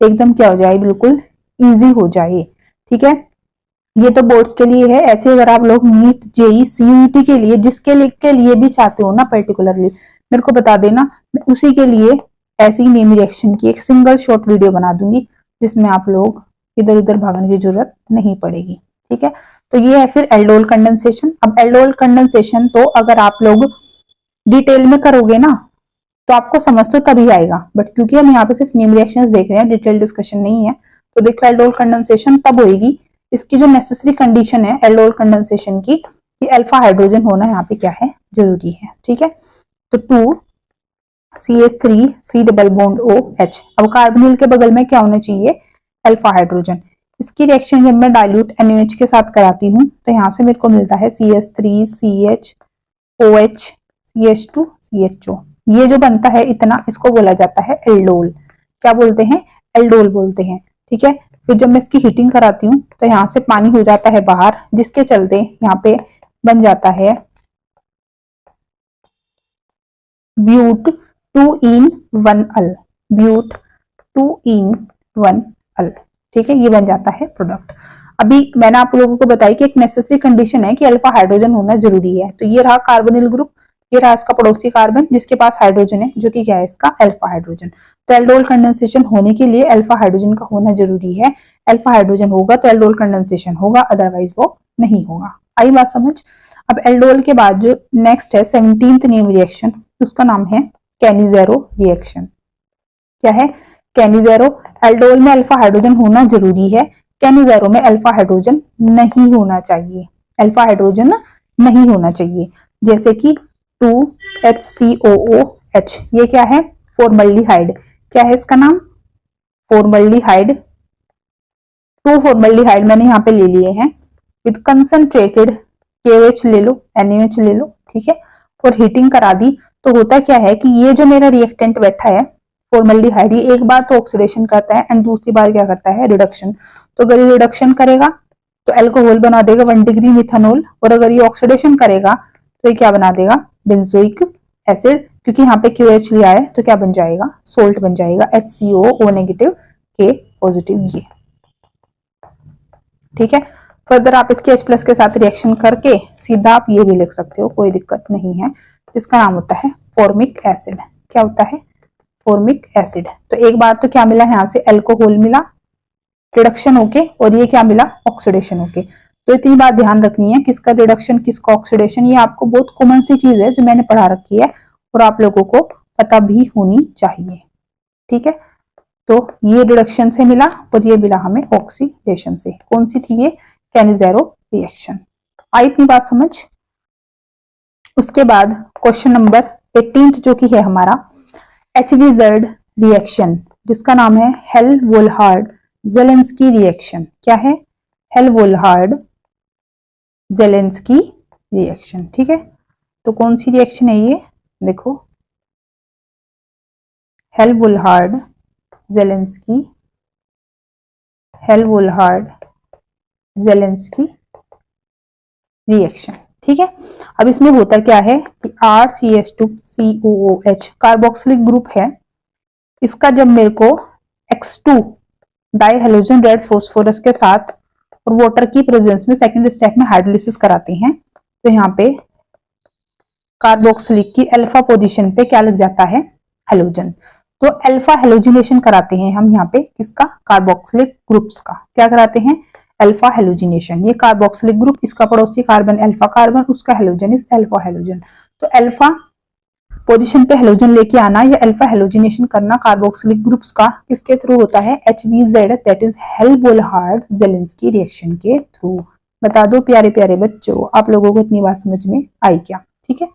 एकदम क्या हो जाए, बिल्कुल इजी हो जाए। ठीक है, ये तो बोर्ड्स के लिए है। ऐसे अगर आप लोग नीट जेई CUET के लिए, जिसके लिए भी चाहते हो ना पर्टिकुलरली, मेरे को बता देना, मैं उसी के लिए ऐसी नेम रिएक्शन की एक सिंगल शॉर्ट वीडियो बना दूंगी, जिसमें आप लोग इधर उधर भागने की जरूरत नहीं पड़ेगी। ठीक है, तो ये है फिर एल्डोल कंडेंसेशन। अब एल्डोल कंडेंसेशन तो अगर आप लोग डिटेल में करोगे ना तो आपको समझ तो तभी आएगा, बट क्योंकि हम यहाँ पे सिर्फ नेम रिएक्शंस देख रहे हैं, डिटेल डिस्कशन नहीं है, तो देखो एल्डोल कंडेंसेशन तब होगी। इसकी जो नेसेसरी कंडीशन है एल्डोल कंडेंसेशन की, कि अल्फा हाइड्रोजन होना यहाँ पे क्या है, जरूरी है। ठीक है, तो 2CH3 C double bond OH। अब कार्बोनिल के बगल में क्या होना चाहिए, अल्फा हाइड्रोजन। इसकी रिएक्शन जब मैं डाइल्यूट NaOH के साथ कराती हूँ तो यहाँ से मेरे को मिलता है CH3 CH OH CH2 CHO। ये जो बनता है इतना, इसको बोला जाता है एल्डोल। क्या बोलते हैं, एल्डोल बोलते हैं। ठीक है, फिर जब मैं इसकी हीटिंग कराती हूँ तो यहाँ से पानी हो जाता है बाहर, जिसके चलते यहाँ पे बन जाता है ब्यूट 2-in-1-अल, ब्यूट 2-in-1-अल। ठीक है, ये बन जाता है प्रोडक्ट। अभी मैंने आप लोगों को बताया कि एक नेसेसरी कंडीशन है कि अल्फा हाइड्रोजन होना जरूरी है। तो ये रहा कार्बोनिल ग्रुप, ये रहा इसका पड़ोसी कार्बन जिसके पास हाइड्रोजन है, जो कि क्या है इसका अल्फा हाइड्रोजन। तो एल्डोल कंडेंसेशन होने के लिए अल्फा हाइड्रोजन का होना जरूरी है। अल्फा हाइड्रोजन होगा तो एल्डोल कंडेंसेशन होगा, अदरवाइज वो नहीं होगा। आई बात समझ। अब एल्डोल के बाद जो नेक्स्ट है 17th नेम रिएक्शन, उसका नाम है कैनिजेरो रिएक्शन। क्या है, कैनिजेरो। एल्डोल में अल्फा हाइड्रोजन होना जरूरी है, कैनिजेरो में अल्फा हाइड्रोजन नहीं होना चाहिए, अल्फा हाइड्रोजन नहीं होना चाहिए। जैसे कि 2HCOOH, ये क्या है, फॉर्मल्डिहाइड। क्या है इसका नाम, फॉर्मल्डिहाइड। 2 फॉर्मल्डिहाइड मैंने यहाँ पे ले लिए हैं विद कंसंट्रेटेड KOH ले लो, NaOH ले लो। ठीक है, और हीटिंग करा दी तो होता क्या है कि ये जो मेरा रिएक्टेंट बैठा है फॉर्मल्डिहाइड ये एक बार तो ऑक्सीडेशन करता है एंड दूसरी बार क्या करता है, रिडक्शन। तो अगर ये रिडक्शन करेगा तो अल्कोहल बना देगा 1 डिग्री मिथानॉल, और अगर ये ऑक्सीडेशन करेगा तो ये क्या बना देगा, बेंजोइक एसिड। क्योंकि यहाँ पे QH लिया है तो क्या बन जाएगा, सोल्ट बन जाएगा, HCO नेगेटिव K पॉजिटिव ये। ठीक है, फर्दर आप इसके H+ के साथ रिएक्शन करके सीधा आप ये भी लिख सकते हो, कोई दिक्कत नहीं है। इसका नाम होता है फॉर्मिक एसिड। क्या होता है, फॉर्मिक एसिड। तो एक बार तो क्या मिला, यहाँ से अल्कोहल मिला रिडक्शन होके, और ये क्या मिला, ऑक्सीडेशन होके। तो इतनी बात ध्यान रखनी है, किसका रिडक्शन किसका ऑक्सीडेशन, ये आपको बहुत कॉमन सी चीज है जो मैंने पढ़ा रखी है और आप लोगों को पता भी होनी चाहिए। ठीक है, तो ये रिडक्शन से मिला और ये मिला हमें ऑक्सीडेशन से। कौन सी थी ये, कैनिज़ेरो रिएक्शन। आई इतनी बात समझ। उसके बाद क्वेश्चन नंबर 18 जो कि है हमारा HVZ रिएक्शन, जिसका नाम है हेल-वोल्हार्ड ज़ेलेंस्की रिएक्शन। क्या है, हेल-वोल्हार्ड ज़ेलेंस्की रिएक्शन। ठीक है, तो कौन सी रिएक्शन है ये, देखो हेल-वोल्हार्ड ज़ेलेंस्की, हेल-वोल्हार्ड ज़ेलेंस्की रिएक्शन। ठीक है, अब इसमें होता क्या है कि RCH2COOH कार्बोक्सिलिक ग्रुप है। इसका जब मेरे को X2 die halogen red phosphorus के साथ और वाटर की प्रेजेंस में सेकेंड स्टेप में हाइड्रोलिसिस कराते हैं, तो यहाँ पे कार्बोक्सिलिक की अल्फा पोजीशन पे क्या लग जाता है, हेलोजन। तो अल्फा हेलोजिनेशन कराते हैं हम यहाँ पे, किसका, कार्बोक्सिलिक ग्रुप्स का। क्या कराते हैं, अल्फा हेलोजिनेशन। ये कार्बोक्सिलिक ग्रुप, इसका पड़ोसी कार्बन अल्फा कार्बन, उसका हेलोजन इज अल्फा हेलोजन। तो अल्फा पोजीशन पे हेलोजन लेके आना या अल्फा हेलोजिनेशन करना कार्बोक्सिलिक ग्रुप्स का किसके थ्रू होता है, HVZ that is Hell Volhard Zelinsky reaction के थ्रू। बता दो प्यारे प्यारे बच्चों, आप लोगों को इतनी बात समझ में आई क्या। ठीक है,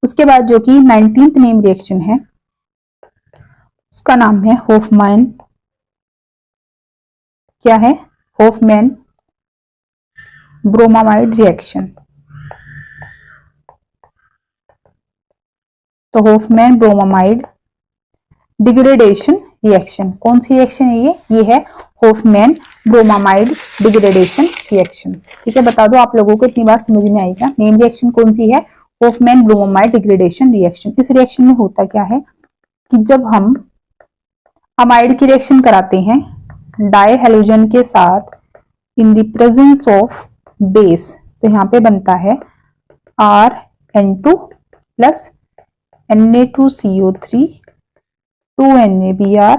उसके बाद जो कि 19th नेम रिएक्शन है, उसका नाम है होफमैन। क्या है, होफमैन ब्रोमामाइड रिएक्शन। तो होफमैन ब्रोमामाइड डिग्रेडेशन रिएक्शन। कौन सी रिएक्शन है ये है होफमैन ब्रोमामाइड डिग्रेडेशन रिएक्शन। ठीक है, बता दो आप लोगों को इतनी बात समझ में आई क्या। नेम रिएक्शन कौन सी है, होफमैन ब्रोमामाइड डिग्रेडेशन रिएक्शन। इस रिएक्शन में होता क्या है कि जब हम अमाइड की रिएक्शन कराते हैं डाई हेलोजन के साथ इन द प्रेजेंस ऑफ बेस, तो यहाँ पे बनता है RN2 plus Na2CO3 2NaBr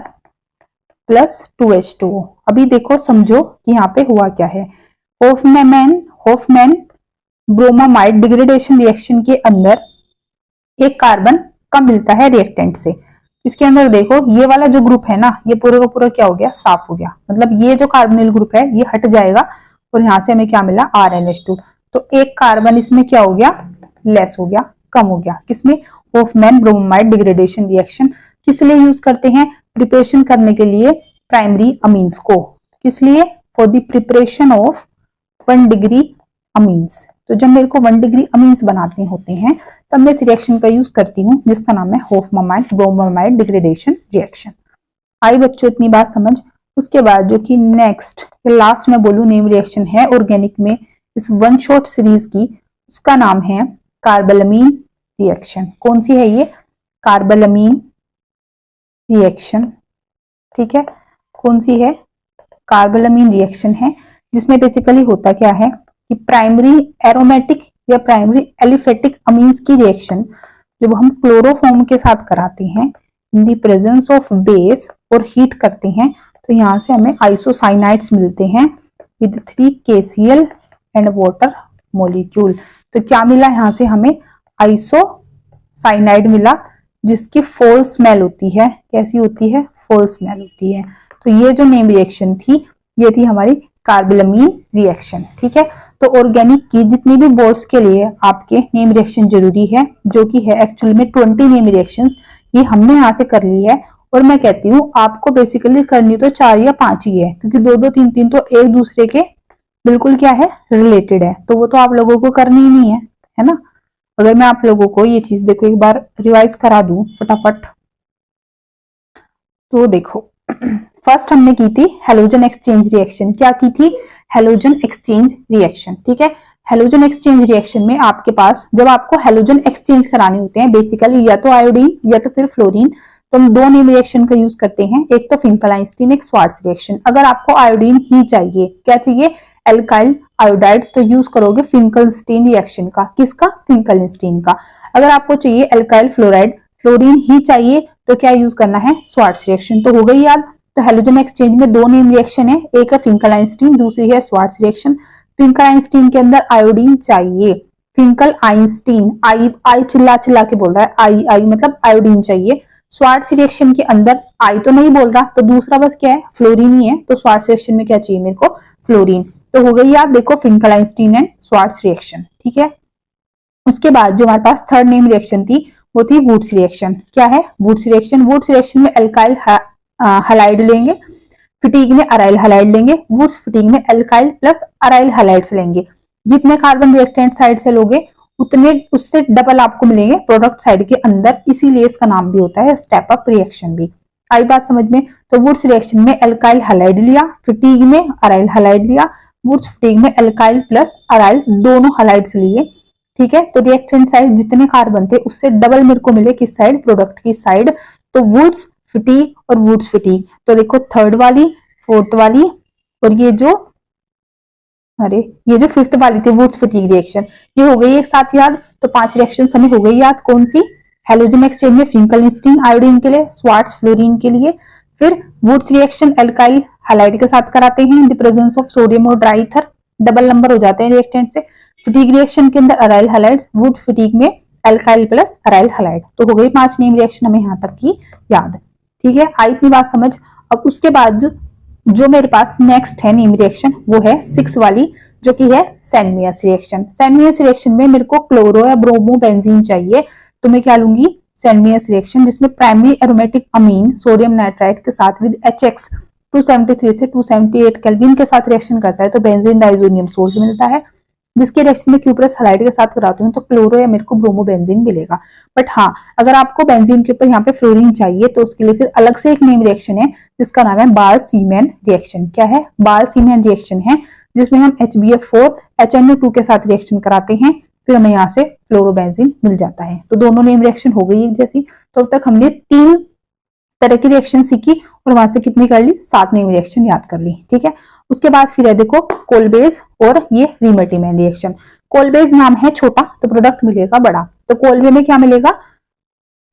plus 2H2O। अभी देखो समझो कि यहाँ पे हुआ क्या है। होफमैन ब्रोमामाइड डिग्रेडेशन रिएक्शन के अंदर एक कार्बन कम मिलता है रिएक्टेंट से। इसके अंदर देखो ये वाला जो ग्रुप है ना, ये पूरा का पूरा क्या हो गया, साफ हो गया। मतलब ये जो कार्बोनिल ग्रुप है ये हट जाएगा और यहाँ से हमें क्या मिला, RNH2। तो एक कार्बन इसमें क्या हो गया, लेस हो गया, कम हो गया। किसमें, होफमैन ब्रोमामाइड डिग्रेडेशन रिएक्शन। किस लिए यूज करते हैं, प्रिपरेशन करने के लिए प्राइमरी अमीन्स को। किस लिए, for the preparation of 1 degree amines. तो जब मेरे को 1 डिग्री अमीन्स बनाते होते हैं तब मैं इस रिएक्शन का यूज करती हूँ जिसका नाम है होफमैन ब्रोमामाइड डिग्रेडेशन रिएक्शन। आई बच्चों इतनी बात समझ। उसके बाद जो कि नेक्स्ट लास्ट में बोलूं नेम रिएक्शन है ऑर्गेनिक में इस 1 शॉट सीरीज की, उसका नाम है कार्बालमीन रिएक्शन। कौन सी है ये, कार्बालमीन रिएक्शन। ठीक है, कौन सी है, कार्बालमीन रिएक्शन है, जिसमें बेसिकली होता क्या है कि प्राइमरी एरोमेटिक या प्राइमरी एलिफेटिक अमीन्स की रिएक्शन जब हम क्लोरोफॉर्म के साथ कराते हैं इन द प्रेजेंस ऑफ बेस और हीट करते हैं, तो यहाँ से हमें आइसोसाइनाइड्स मिलते हैं with 3 KCl and water molecule. तो क्या मिला यहाँ से हमें, आइसोसाइनाइड मिला जिसकी फॉल स्मेल होती है। कैसी होती है, फॉल स्मेल होती है। तो ये जो नेम रिएक्शन थी ये थी हमारी कार्बालमीन रिएक्शन। ठीक है, तो ऑर्गेनिक की जितनी भी बोर्ड्स के लिए आपके नेम रिएक्शन जरूरी है, जो कि है एक्चुअल में 20 नेम रिएक्शंस, ये हमने यहाँ से कर ली है। और मैं कहती हूँ आपको बेसिकली करनी तो 4 या 5 ही है, क्योंकि 2-2 3-3 तो एक दूसरे के बिल्कुल क्या है, रिलेटेड है। तो वो तो आप लोगों को करनी ही नहीं है ना। अगर मैं आप लोगों को ये चीज देखो एक बार रिवाइज करा दूं फटाफट, तो देखो फर्स्ट हमने की थी हेलोजन एक्सचेंज रिएक्शन। क्या की थी? Halogen exchange reaction. ठीक है, हेलोजन एक्सचेंज रिएक्शन में आपके पास जब आपको हेलोजन एक्सचेंज कराने होते हैं बेसिकली या तो आयोडीन या तो फिर फ्लोरीन, तो हम दो नेम रिएक्शन का यूज करते हैं, एक तो फिंकल आइंस्टीन, एक स्वार्ट्ज रिएक्शन। अगर आपको आयोडीन ही चाहिए, क्या चाहिए? एल्काइल आयोडाइड, तो यूज करोगे फिंकलस्टीन रिएक्शन का। किसका? फिंकलस्टीन का। अगर आपको चाहिए एल्काइल फ्लोराइड, फ्लोरीन ही चाहिए, तो क्या यूज करना है? Swarts reaction. तो हो गई याद। तो हेलोजन एक्सचेंज में दो नेम रिएक्शन है, एक है फिंकल आइंस्टीन, दूसरी है स्वार्ट्ज रिएक्शन। फिंकल आइंस्टीन के अंदर आयोडीन चाहिए, फिंकल आइंस्टीन, आई चिल्ला चिल्ला के बोल रहा है, आई मतलब आयोडीन चाहिए। स्वार्ट्ज रिएक्शन के अंदर आई तो नहीं बोल रहा, तो दूसरा बस क्या है? फ्लोरीन ही है। तो स्वार्ट्ज रिएक्शन में क्या चाहिए मेरे को? फ्लोरीन। तो हो गई याद। देखो Finkel Einstein and Swarts reaction. ठीक है, उसके बाद जो हमारे पास थर्ड नेम रिएक्शन थी वो थी वुड्स रिएक्शन। क्या है? Wurtz reaction. वुड्स रिएक्शन में एल्काइल हलाइड लेंगे, फिटीग में अराइल हलाइड लेंगे। वुड्स फिटीग में एल्काइल प्लस अराइल हलाइड्स लेंगे। जितने कार्बन रिएक्टेंट साइड से लोगे उतने उससे डबल आपको मिलेंगे प्रोडक्ट साइड के अंदर, इसीलिए इसका नाम भी होता है स्टेप अप रिएक्शन भी। आई बात समझ में? तो वुड्स रिएक्शन में एल्काइल हलाइड लिया, फिटीग में अराइल हलाइड लिया। वुड्स फिटीग में एल्काइल प्लस अराइल दोनों हलाइड्स लिए। ठीक है, तो रिएक्टेंट साइड जितने कार्बन थे उससे डबल मेरे को मिले किस साइड? प्रोडक्ट की साइड। तो वुड्स फिटीग और वुड्स फिटीग। तो देखो थर्ड वाली, फोर्थ वाली और ये जो फिफ्थ वाली थी वुड्स फिटीग रिएक्शन, ये हो गई एक साथ याद। तो 5 रिएक्शन हमें हो गई याद। कौन सी? हेलोजन एक्सचेंज में फिंकलस्टीन आयोडीन के लिए, स्वार्ट्ज फ्लोरीन के लिए। फिर वुड्स रिएक्शन एल्काइल हैलाइड के साथ कराते हैं इन द प्रेजेंस ऑफ सोडियम और ड्राई ईथर, डबल नंबर हो जाते हैं रिएक्टेंट से। फिटीग रिएक्शन के अंदर अराइल हैलाइड्स, वुड फिटीग में एल्काइल प्लस अराइल हैलाइड। तो हो गई 5 नेम रिएक्शन हमें यहाँ तक की याद। ठीक है, आई इतनी बात समझ। अब उसके बाद जो मेरे पास नेक्स्ट है नेम रिएक्शन वो है 6 वाली, जो कि है सैनमियस रिएक्शन। सैनमियस रिएक्शन में मेरे को क्लोरो या ब्रोमो बेंजीन चाहिए, तो मैं क्या लूंगी? सैनमियस रिएक्शन, जिसमें प्राइमरी एरोमेटिक अमीन सोडियम नाइट्राइट के साथ विद HX 273 से 278 केल्विन के साथ रिएक्शन करता है, तो बेंजीन डाइजोनियम सोल्ट मिलता है। जिसके रिएक्शन में क्यूप्रस हलाइड के साथ कराती हूँ तो क्लोरो या मेरे को ब्रोमो बेंजीन मिलेगा। बट हाँ, अगर आपको बेंजीन के ऊपर यहाँ पे फ्लोरीन चाहिए तो उसके लिए फिर अलग से एक नेम रिएक्शन है जिसका नाम है बाल सीमैन रिएक्शन। क्या है? बाल सीमैन रिएक्शन है, जिसमें हम HBF4 HNO2 के साथ रिएक्शन कराते हैं, फिर हमें यहाँ से फ्लोरोबेंजीन मिल जाता है। तो दोनों नेम रिएक्शन हो गई एक जैसी। तो अब तक हमने 3 तरह की रिएक्शन सीखी और वहां से कितनी कर ली? 7 नेम रिएक्शन याद कर ली। ठीक है, उसके बाद फिर है देखो कोलबेज और ये रीमल्टीमैन रिएक्शन। कोलबेज नाम है छोटा तो प्रोडक्ट मिलेगा बड़ा, तो कोलबे में क्या मिलेगा?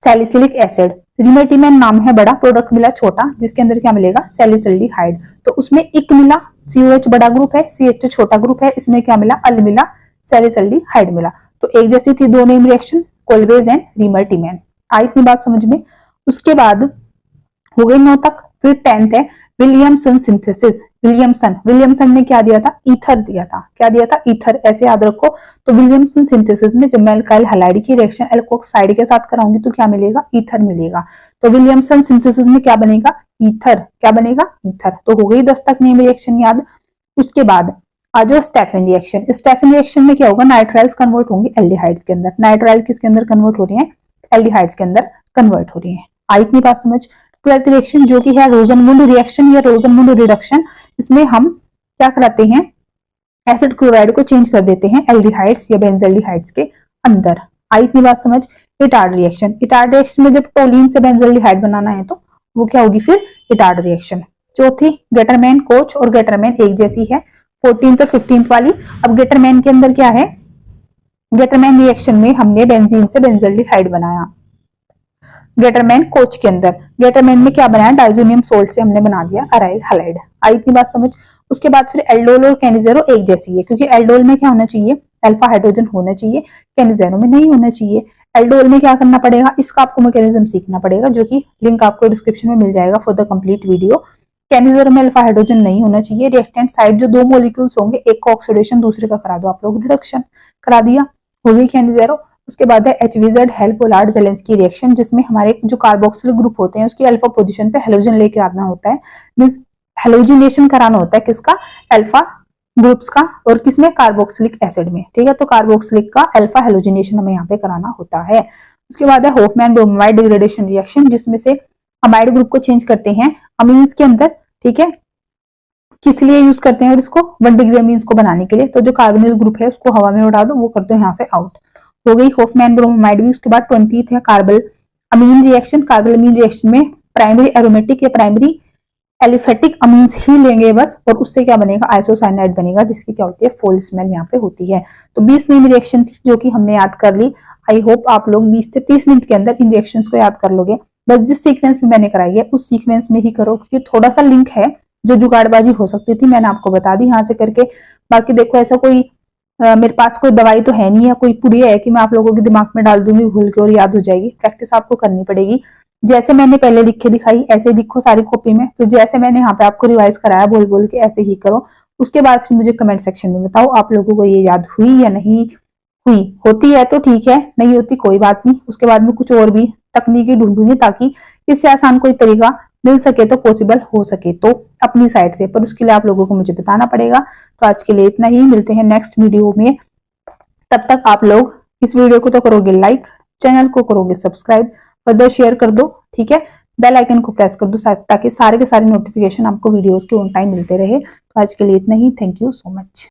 Salicylic acid. रीमल्टीमैन नाम है बड़ा, प्रोडक्ट मिला छोटा, जिसके अंदर क्या मिलेगा? सैलिसल्डिहाइड। तो उसमें इक मिला, COH बड़ा ग्रुप है, CH छोटा ग्रुप है, इसमें क्या मिला? अल मिला, सैलिसल्डिहाइड मिला। तो एक जैसी थी दो नेम रिएक्शन, कोलबेज एंड रीमल्टीमैन। आई इतनी बात समझ में। उसके बाद हो गई 9 तक। फिर 10th है विलियमसन सिंथेसिस। विलियमसन ने क्या दिया था? ईथर दिया था। क्या दिया था? ईथर। ऐसे याद रखो। तो विलियमसन सिंथेसिस में जब मैं अल्काइल हैलाइड की रिएक्शन एल्कोक्साइड के साथ कराऊंगी तो क्या मिलेगा? ईथर मिलेगा। तो विलियमसन सिंथेसिस में क्या बनेगा? ईथर। क्या बनेगा? ईथर। तो हो गई 10 तक नेम रिएक्शन याद। उसके बाद आ जाओ स्टेफन रिएक्शन। स्टेफन रिएक्शन में क्या होगा? नाइट्राइल्स कन्वर्ट होंगे एल्डिहाइड्स के अंदर। नाइट्राइल किसके अंदर कन्वर्ट हो रहे हैं? एल्डिहाइड्स के अंदर कन्वर्ट हो रही है। आई इतनी बात समझ। 12th रिएक्शन जो कि है रोजनमुंड रिएक्शन या रोजनमुंड रिडक्शन। इसमें हम क्या कराते हैं? एसिड क्लोराइड को चेंज कर देते हैं एल्डिहाइड्स या बेंजल्डिहाइड्स के अंदर। आई इतनी बात समझ। Etard reaction. इटार्ड रिएक्शन में जब टोलिन से बेंजल्डिहाइड बनाना है तो वो क्या होगी? फिर इटार्ड रिएक्शन। चौथी गेटरमैन, कोच और गेटरमैन एक जैसी है, 14th और 15th वाली। अब गेटरमैन के अंदर क्या है? गेटरमैन रिएक्शन में हमने बेंजीन से बेंजल्डिहाइड बनाया। गेटरमैन कोच के अंदर गेटरमैन में क्या बनाया? डाइजोनियम सोल्ट से हमने बना दिया अराइल हैलाइड। आई इतनी बात समझ। उसके बाद फिर एल्डोल और कैनिजेरो एक जैसी है, क्योंकि एल्डोल में क्या होना चाहिए? अल्फा हाइड्रोजन होना चाहिए, कैनिजेरो में नहीं होना चाहिए। एल्डोल में क्या करना पड़ेगा? इसका आपको मैकेनिज्म सीखना पड़ेगा, जो कि लिंक आपको डिस्क्रिप्शन में मिल जाएगा for the complete video. Cannizzaro में अल्फा हाइड्रोजन नहीं होना चाहिए। रिएक्टेंट साइड जो 2 मॉलिक्यूल्स होंगे, एक को ऑक्सीडेशन दूसरे का करा दो आप लोग रिडक्शन, करा दिया, हो गई कैनिजेरो। उसके बाद है HVZ हेल्पोलार्ड जेलेंस्की रिएक्शन, जिसमें हमारे जो कार्बोक्सिल ग्रुप होते हैं उसकी अल्फा पोजीशन पे हेलोजन लेके आना होता है, मींस हेलोजिनेशन कराना होता है किसका? अल्फा ग्रुप्स का, और किसमें? कार्बोक्सिलिक एसिड में। ठीक है, तो कार्बोक्सिलिक का अल्फा हेलोजिनेशन हमें यहाँ पे कराना होता है। उसके बाद है होफमैन ब्रोमाइड डिग्रेडेशन रिएक्शन, जिसमें से अमाइड ग्रुप को चेंज करते हैं अमीन्स के अंदर, ठीक है, किस लिए यूज करते हैं, और इसको 1 डिग्री अमीन्स को बनाने के लिए। तो जो कार्बोनिल ग्रुप है उसको हवा में उड़ा दो, वो कर दो यहाँ से आउट, हो गई होफमैन ब्रोमाइड भी। उसके बाद 20th है कार्बल अमीन रिएक्शन। कार्बल अमीन रिएक्शन में प्राइमरी एरोमेटिक या प्राइमरी एलिफेटिक अमीन्स ही लेंगे बस, और उससे क्या बनेगा, आइसोसाइनाइड बनेगा, जिसकी क्या होती है, फोल स्मेल यहाँ पे होती है। तो 20 नेम रिएक्शन थी जो कि हमने याद कर ली। आई होप आप लोग 20 से 30 मिनट के अंदर इन रिएक्शंस को याद कर लोगे। बस जिस सीक्वेंस में मैंने कराई है उस सीक्वेंस में ही करो, क्योंकि थोड़ा सा लिंक है जो जुगाड़बाजी हो सकती थी, मैंने आपको बता दी यहाँ से करके। बाकी देखो ऐसा कोई मेरे पास कोई दवाई तो है नहीं है, कोई पुड़िया है कि मैं आप लोगों के दिमाग में डाल दूंगी घुल के और याद हो जाएगी। प्रैक्टिस आपको करनी पड़ेगी। जैसे मैंने पहले लिख के दिखाई ऐसे लिखो सारी कॉपी में, फिर जैसे मैंने यहाँ पे आपको रिवाइज कराया बोल बोल के ऐसे ही करो। उसके बाद फिर मुझे कमेंट सेक्शन में बताओ आप लोगों को ये याद हुई या नहीं हुई। होती है तो ठीक है, नहीं होती कोई बात नहीं। उसके बाद में कुछ और भी तकनीकी ढूंढूंगी ताकि इससे आसान कोई तरीका मिल सके तो पॉसिबल हो सके तो अपनी साइड से, पर उसके लिए आप लोगों को मुझे बताना पड़ेगा। तो आज के लिए इतना ही, मिलते हैं नेक्स्ट वीडियो में। तब तक आप लोग इस वीडियो को तो करोगे लाइक, चैनल को करोगे सब्सक्राइब, फर्दर शेयर कर दो, ठीक है, बेल आइकन को प्रेस कर दो ताकि सारे के सारे नोटिफिकेशन आपको वीडियोस के ऑन टाइम मिलते रहे। तो आज के लिए इतना ही, थैंक यू सो मच।